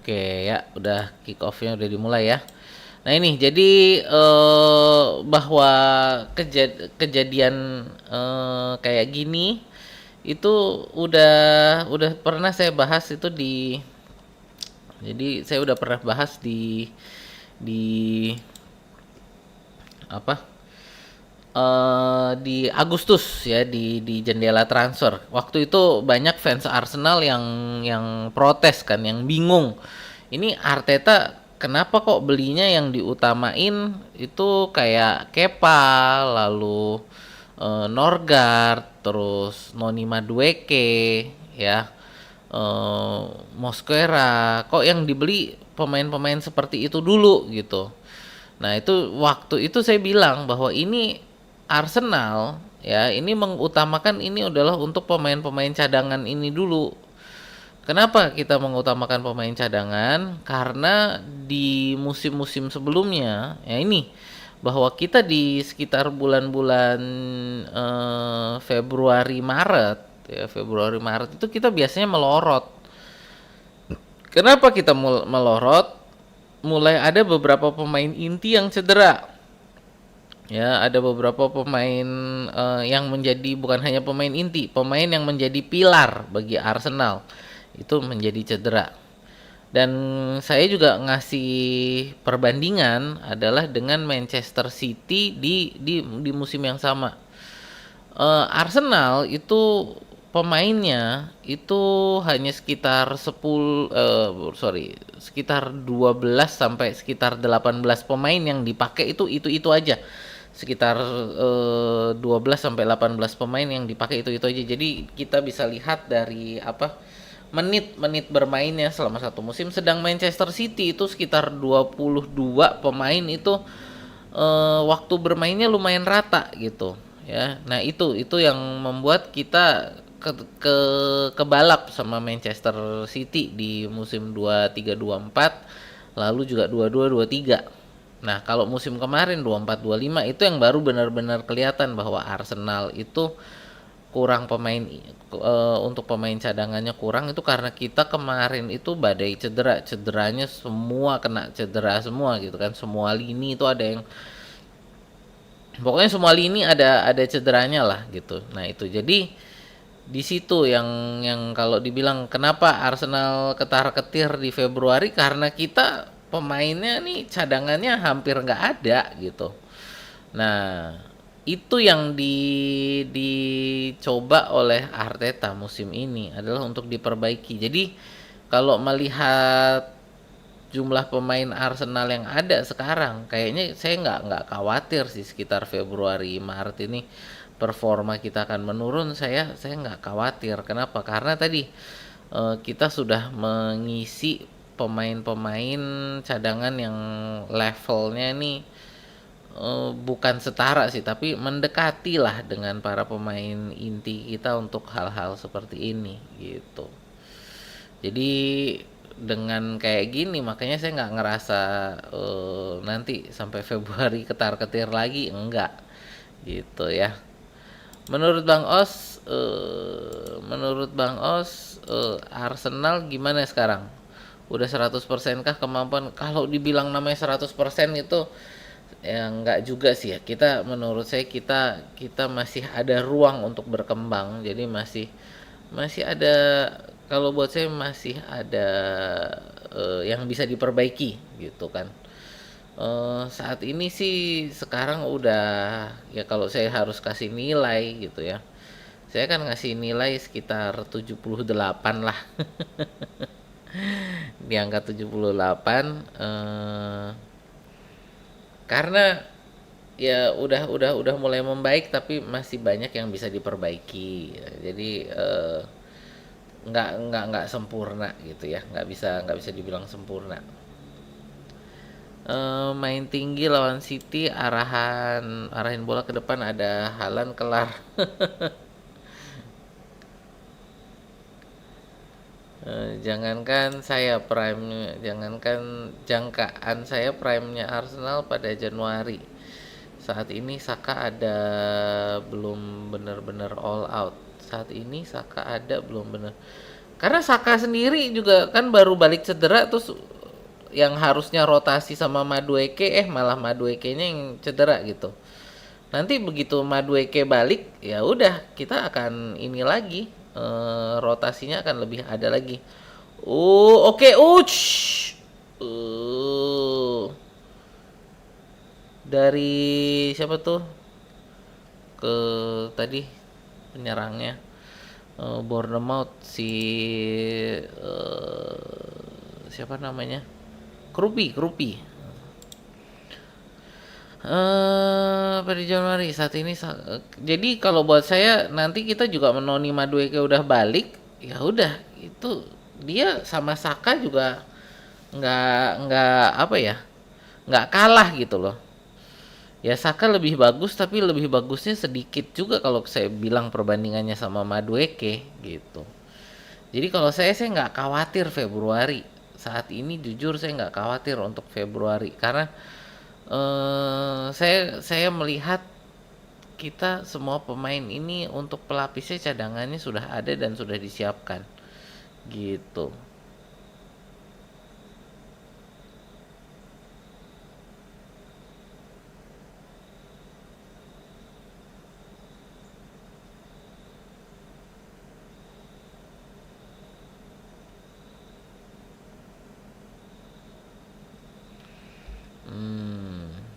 Oke ya, udah kick off-nya udah dimulai ya. Nah ini jadi bahwa kejadian kayak gini itu udah pernah saya bahas itu di jadi saya udah pernah bahas di apa di Agustus ya di jendela transfer. Waktu itu banyak fans Arsenal yang protes kan, yang bingung. Ini Arteta kenapa kok belinya yang diutamain itu kayak Kepa, lalu Norgard, terus Noni Madueke ya. eh Mosquera, kok yang dibeli pemain-pemain seperti itu dulu gitu. Nah, itu waktu itu saya bilang bahwa ini Arsenal ya, ini mengutamakan ini adalah untuk pemain-pemain cadangan ini dulu. Kenapa kita mengutamakan pemain cadangan? Karena di musim-musim sebelumnya, ya ini bahwa kita di sekitar bulan-bulan Februari Maret ya, Februari Maret itu kita biasanya melorot. Kenapa kita melorot? Mulai ada beberapa pemain inti yang cedera. Ya, ada beberapa pemain yang menjadi bukan hanya pemain inti, pemain yang menjadi pilar bagi Arsenal itu menjadi cedera. Dan saya juga ngasih perbandingan adalah dengan Manchester City di musim yang sama. Arsenal itu pemainnya itu hanya sekitar 12 sampai sekitar 18 pemain yang dipakai itu aja. Sekitar 12 sampai 18 pemain yang dipakai itu aja. Jadi kita bisa lihat dari menit-menit bermainnya selama satu musim, sedang Manchester City itu sekitar 22 pemain itu waktu bermainnya lumayan rata gitu ya. Nah, itu yang membuat kita kebalap sama Manchester City di musim 23-24, lalu juga 22-23. Nah, kalau musim kemarin 24-25 itu yang baru benar-benar kelihatan bahwa Arsenal itu kurang pemain, untuk pemain cadangannya kurang itu karena kita kemarin itu badai cederanya semua, kena cedera semua gitu kan, semua lini itu ada yang pokoknya semua lini ada cederanya lah gitu. Nah itu jadi di situ yang kalau dibilang kenapa Arsenal ketar-ketir di Februari, karena kita pemainnya nih cadangannya hampir nggak ada gitu. Nah, itu yang dicoba oleh Arteta musim ini adalah untuk diperbaiki. Jadi kalau melihat jumlah pemain Arsenal yang ada sekarang, kayaknya saya nggak khawatir sih sekitar Februari Maret ini performa kita akan menurun. Saya nggak khawatir. Kenapa? Karena tadi kita sudah mengisi pemain-pemain cadangan yang levelnya nih bukan setara sih, tapi mendekati lah dengan para pemain inti kita untuk hal-hal seperti ini gitu. Jadi dengan kayak gini makanya saya nggak ngerasa nanti sampai Februari ketar-ketir lagi, enggak gitu ya. Menurut Bang Os, Arsenal gimana sekarang? Udah 100% kah kemampuan? Kalau dibilang namanya 100% itu ya enggak juga sih ya. Menurut saya kita masih ada ruang untuk berkembang. Jadi masih masih ada, kalau buat saya masih ada yang bisa diperbaiki gitu kan. Saat ini sih sekarang udah, ya kalau saya harus kasih nilai gitu ya, saya kan ngasih nilai sekitar 78 lah. Di angka 78, karena ya udah mulai membaik tapi masih banyak yang bisa diperbaiki. Jadi nggak sempurna gitu ya, nggak bisa dibilang sempurna. Main tinggi lawan City, arahin bola ke depan, ada Haaland kelar. Jangankan jangkaan saya prime-nya Arsenal pada Januari. Saat ini Saka ada belum benar-benar all out. Saat ini Saka ada belum benar. Karena Saka sendiri juga kan baru balik cedera, terus yang harusnya rotasi sama Madueke malah Maduekenya yang cedera gitu. Nanti begitu Madueke balik, ya udah kita akan ini lagi, rotasinya akan lebih ada lagi. Oke, uch. Dari siapa tuh? Ke tadi penyerangnya, Bournemouth si siapa namanya? Krupi. Pada Januari saat ini jadi kalau buat saya nanti kita juga menoni Madueke udah balik, ya udah itu dia sama Saka juga nggak apa ya, nggak kalah gitu loh. Ya Saka lebih bagus tapi lebih bagusnya sedikit juga kalau saya bilang perbandingannya sama Madueke gitu. Jadi kalau saya nggak khawatir Februari. Saat ini jujur saya nggak khawatir untuk Februari karena saya melihat kita semua pemain ini untuk pelapisnya cadangannya sudah ada dan sudah disiapkan gitu.